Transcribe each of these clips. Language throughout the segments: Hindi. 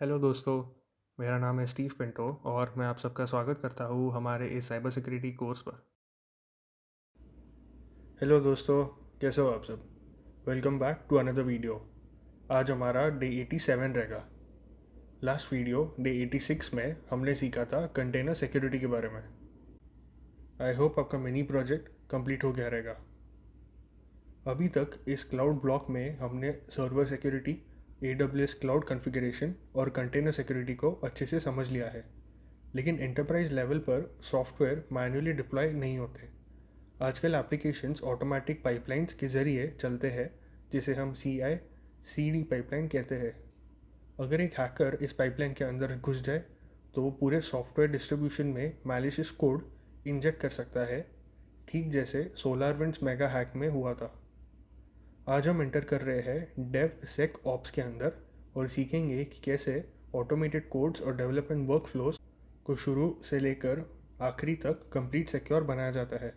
हेलो दोस्तों, मेरा नाम है स्टीव पिंटो और मैं आप सबका स्वागत करता हूँ हमारे इस साइबर सिक्योरिटी कोर्स पर। हेलो दोस्तों, कैसे हो आप सब? Welcome back to another video. आज हमारा डे 87 रहेगा। लास्ट वीडियो डे 86 में हमने सीखा था कंटेनर सिक्योरिटी के बारे में। आई होप आपका मिनी प्रोजेक्ट कंप्लीट हो गया रहेगा। अभी तक इस क्लाउड ब्लॉक में हमने server security, AWS cloud configuration और कंटेनर सिक्योरिटी को अच्छे से समझ लिया है। लेकिन एंटरप्राइज लेवल पर सॉफ्टवेयर मैन्युअली डिप्लॉय नहीं होते। आजकल एप्लीकेशंस ऑटोमेटिक पाइपलाइंस के ज़रिए चलते हैं, जिसे हम CI/CD पाइपलाइन कहते हैं। अगर एक हैकर इस पाइपलाइन के अंदर घुस जाए तो वो पूरे सॉफ्टवेयर डिस्ट्रीब्यूशन में मैलिशियस कोड इंजेक्ट कर सकता है, ठीक जैसे सोलारविंड्स मेगा हैक में हुआ था। आज हम एंटर कर रहे हैं DevSecOps के अंदर और सीखेंगे कि कैसे ऑटोमेटेड कोड्स और डेवलपमेंट वर्कफ्लोज को शुरू से लेकर आखिरी तक कंप्लीट सिक्योर बनाया जाता है।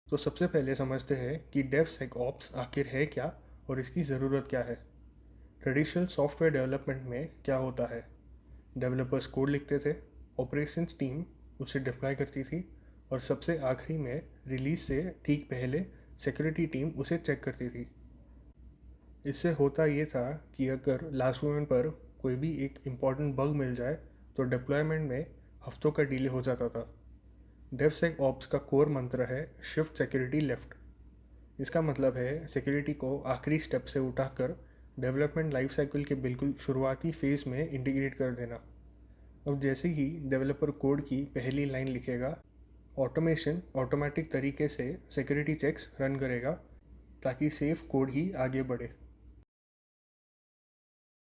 तो सबसे पहले समझते हैं कि DevSecOps आखिर है क्या और इसकी ज़रूरत क्या है। ट्रेडिशनल सॉफ्टवेयर डेवलपमेंट में क्या होता है? डेवलपर्स कोड लिखते थे, ऑपरेशंस टीम उसे डिप्लॉय करती थी और सबसे आखिरी में रिलीज से ठीक पहले सिक्योरिटी टीम उसे चेक करती थी। इससे होता ये था कि अगर लास्ट मोमेंट पर कोई भी एक इम्पॉर्टेंट बग मिल जाए तो डिप्लॉयमेंट में हफ्तों का डिले हो जाता था। DevSecOps का कोर मंत्र है शिफ्ट सिक्योरिटी लेफ्ट। इसका मतलब है सिक्योरिटी को आखिरी स्टेप से उठाकर डेवलपमेंट लाइफ साइकिल के बिल्कुल शुरुआती फेज़ में इंटीग्रेट कर देना। अब जैसे ही डेवलपर कोड की पहली लाइन लिखेगा, ऑटोमेशन ऑटोमेटिक तरीके से सिक्योरिटी चेक्स रन करेगा ताकि सेफ कोड ही आगे बढ़े।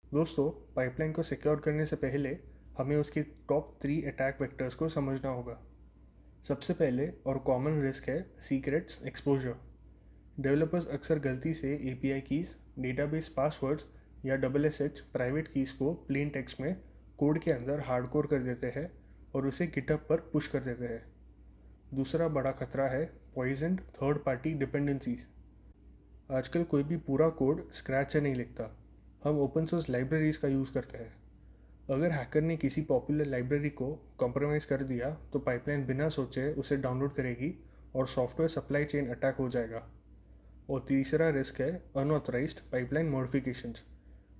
दोस्तों, पाइपलाइन को सिक्योर करने से पहले हमें उसके टॉप 3 अटैक वेक्टर्स को समझना होगा। सबसे पहले और कॉमन रिस्क है सीक्रेट्स एक्सपोजर। डेवलपर्स अक्सर गलती से API कीज़, डेटाबेस पासवर्ड्स या SSH प्राइवेट कीज़ को प्लेन टेक्स्ट में कोड के अंदर हार्डकोर कर देते हैं और उसे गिटहब पर पुश कर देते हैं। दूसरा बड़ा खतरा है पॉइजन्ड थर्ड पार्टी डिपेंडेंसीज। आजकल कोई भी पूरा कोड स्क्रैच से नहीं लिखता, हम ओपन सोर्स लाइब्रेरीज का यूज़ करते हैं। अगर हैकर ने किसी पॉपुलर लाइब्रेरी को कॉम्प्रोमाइज़ कर दिया तो पाइपलाइन बिना सोचे उसे डाउनलोड करेगी और सॉफ्टवेयर सप्लाई चेन अटैक हो जाएगा। और तीसरा रिस्क है अनऑथराइज्ड पाइपलाइन मॉडिफिकेशंस,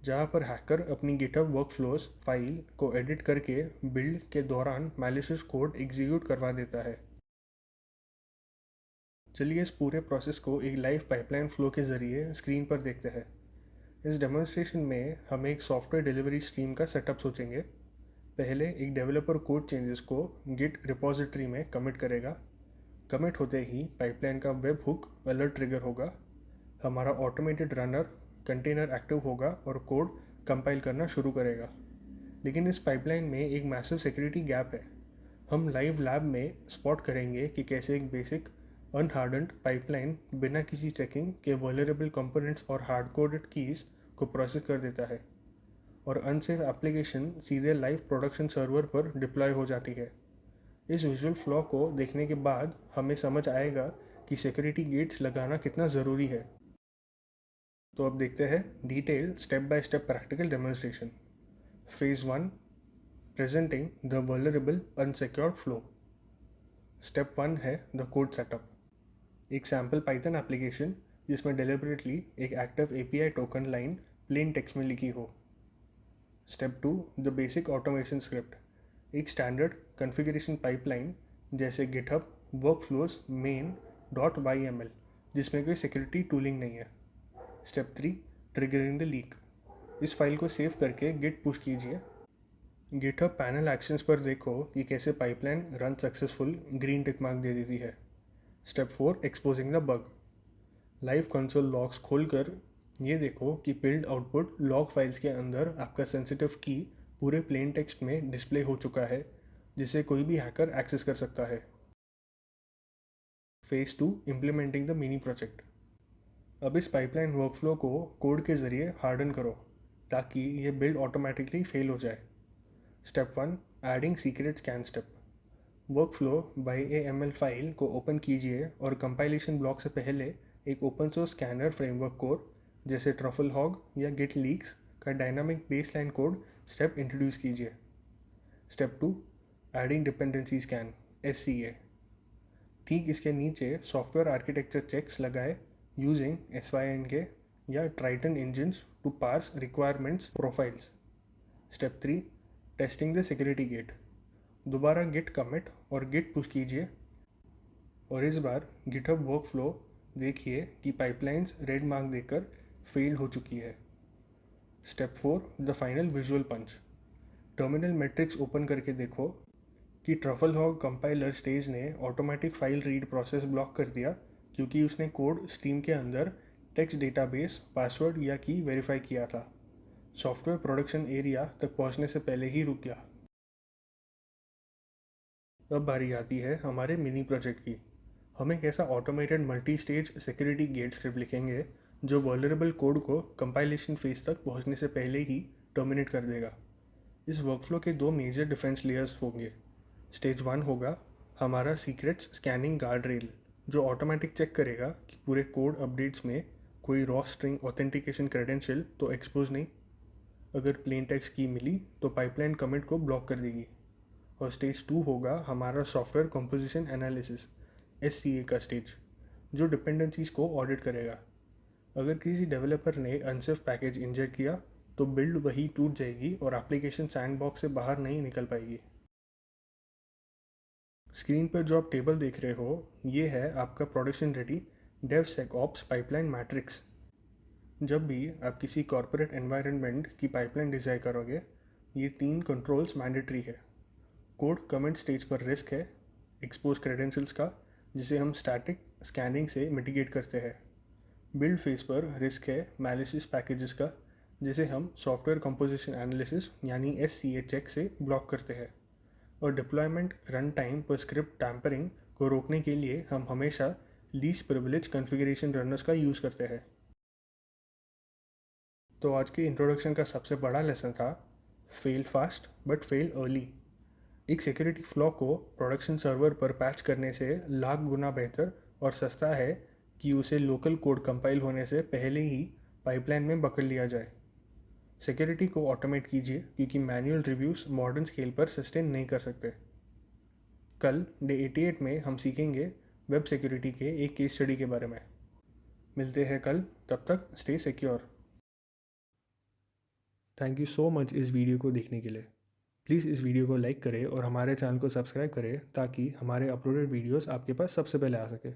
जहाँ पर हैकर अपनी गिटहब वर्कफ्लोज फाइल को एडिट करके बिल्ड के दौरान मैलिशियस कोड एग्जीक्यूट करवा देता है। चलिए इस पूरे प्रोसेस को एक लाइव पाइपलाइन फ्लो के ज़रिए स्क्रीन पर देखते हैं। इस डेमोन्स्ट्रेशन में हम एक सॉफ्टवेयर डिलीवरी स्ट्रीम का सेटअप सोचेंगे। पहले एक डेवलपर कोड चेंजेस को गिट रिपॉजिटरी में कमिट करेगा। कमिट होते ही पाइपलाइन का वेब हुक अलर्ट ट्रिगर होगा। हमारा ऑटोमेटेड रनर कंटेनर एक्टिव होगा और कोड कंपाइल करना शुरू करेगा। लेकिन इस पाइपलाइन में एक मैसिव सिक्योरिटी गैप है। हम लाइव लैब में स्पॉट करेंगे कि कैसे एक बेसिक अनहार्डन्ड पाइपलाइन बिना किसी चेकिंग के वल्नरेबल कंपोनेंट्स और हार्ड कोडेड कीज़ को प्रोसेस कर देता है और अनसेफ एप्लीकेशन सीधे लाइव प्रोडक्शन सर्वर पर डिप्लॉय हो जाती है। इस विजुअल फ्लो को देखने के बाद हमें समझ आएगा कि सिक्योरिटी गेट्स लगाना कितना ज़रूरी है। तो अब देखते हैं detail step by step practical demonstration. Phase 1, presenting the vulnerable unsecured flow. Step 1 है द कोड सेटअप। एक सैम्पल पाइथन एप्लीकेशन जिसमें डेलिबरेटली एक active API token line plain text में लिखी हो। Step 2, the basic automation script. एक स्टैंडर्ड कॉन्फ़िगरेशन पाइपलाइन जैसे गिटहब वर्कफ्लोज main.yml जिसमें कोई सिक्योरिटी टूलिंग नहीं है। Step 3, triggering the leak. इस फाइल को सेव करके गिट पुश कीजिए। गिटहब पैनल एक्शंस पर देखो कि कैसे pipeline run successful green tick mark दे देती है। Step 4, exposing the bug. Live console logs खोलकर ये देखो कि बिल्ड आउटपुट लॉग फाइल्स के अंदर आपका सेंसिटिव की पूरे प्लेन टेक्स्ट में डिस्प्ले हो चुका है, जिसे कोई भी हैकर एक्सेस कर सकता है। Phase 2, implementing the mini project. अब इस पाइपलाइन वर्कफ्लो को कोड के ज़रिए हार्डन करो ताकि ये बिल्ड ऑटोमेटिकली फेल हो जाए। Step 1, adding secret scan step. Workflow by AML file को ओपन कीजिए और कंपाइलेशन ब्लॉक से पहले एक open source scanner framework core जैसे ट्रफल हॉग या गिट लीक्स का dynamic baseline code step introduce कीजिए। Step 2, adding dependency scan SCA। ठीक इसके नीचे सॉफ्टवेयर आर्किटेक्चर चेक्स लगाए यूजिंग SYNK या triton engines to parse requirements profiles. Step 3, testing the security gate. दोबारा गिट कमिट और गिट पुश कीजिए और इस बार गिटहब वर्कफ्लो देखिए कि पाइपलाइंस रेड मार्क देकर फेल हो चुकी है। Step 4, the final visual punch. Terminal matrix open करके देखो कि ट्रफल हॉग कंपाइलर स्टेज ने automatic file read process block कर दिया क्योंकि उसने कोड स्ट्रीम के अंदर टेक्स्ट डेटाबेस पासवर्ड या की वेरीफाई किया था। सॉफ्टवेयर प्रोडक्शन एरिया तक पहुंचने से पहले ही रुक गया। अब बारी आती है हमारे मिनी प्रोजेक्ट की। हम एक ऐसा automated multi stage security gate script लिखेंगे जो वल्नरेबल कोड को कंपाइलेशन फेज तक पहुंचने से पहले ही टर्मिनेट कर देगा। इस वर्कफ्लो के दो मेजर डिफेंस लेयर्स होंगे। स्टेज 1 होगा हमारा सीक्रेट्स स्कैनिंग गार्ड रेल, जो ऑटोमेटिक चेक करेगा कि पूरे कोड अपडेट्स में कोई रॉ स्ट्रिंग ऑथेंटिकेशन क्रेडेंशियल तो एक्सपोज नहीं। अगर प्लेन टेक्स्ट की मिली तो पाइपलाइन कमिट को ब्लॉक कर देगी। और स्टेज 2 होगा हमारा सॉफ्टवेयर कंपोजिशन एनालिसिस SCA का स्टेज, जो डिपेंडेंसीज को ऑडिट करेगा। अगर किसी डेवलपर ने अनसेफ पैकेज इंजेक्ट किया तो बिल्ड वही टूट जाएगी और एप्लीकेशन सैंडबॉक्स से बाहर नहीं निकल पाएगी। स्क्रीन पर जो आप टेबल देख रहे हो ये है आपका production ready DevSecOps pipeline matrix. जब भी आप किसी कॉर्पोरेट एनवायरनमेंट की पाइपलाइन डिज़ाइन करोगे ये 3 कंट्रोल्स मैंडेटरी है। कोड कमेंट स्टेज पर रिस्क है एक्सपोज क्रेडेंशियल्स का, जिसे हम स्टैटिक स्कैनिंग से मिटिगेट करते हैं। बिल्ड फेज पर रिस्क है मैलिशियस पैकेजेस का, जिसे हम सॉफ्टवेयर कंपोजिशन एनालिसिस यानी SCA चेक से ब्लॉक करते हैं। और डिप्लॉयमेंट रन टाइम पर स्क्रिप्ट टैम्परिंग को रोकने के लिए हम हमेशा लीस्ट प्रिविलेज कॉन्फ़िगरेशन रनर्स का यूज़ करते हैं। तो आज के इंट्रोडक्शन का सबसे बड़ा लेसन था fail fast but fail early. एक सिक्योरिटी फ्लॉ को प्रोडक्शन सर्वर पर पैच करने से लाख गुना बेहतर और सस्ता है कि उसे लोकल कोड कंपाइल होने से पहले ही पाइपलाइन में पकड़ लिया जाए। सिक्योरिटी को ऑटोमेट कीजिए क्योंकि मैनुअल रिव्यूज़ मॉडर्न स्केल पर सस्टेन नहीं कर सकते। कल डे 88 में हम सीखेंगे वेब सिक्योरिटी के एक केस स्टडी के बारे में। मिलते हैं कल, तब तक stay secure. Thank you so much इस वीडियो को देखने के लिए। प्लीज़ इस वीडियो को लाइक करें और हमारे चैनल को सब्सक्राइब करें ताकि हमारे अपलोडेड वीडियोस आपके पास सबसे पहले आ सके।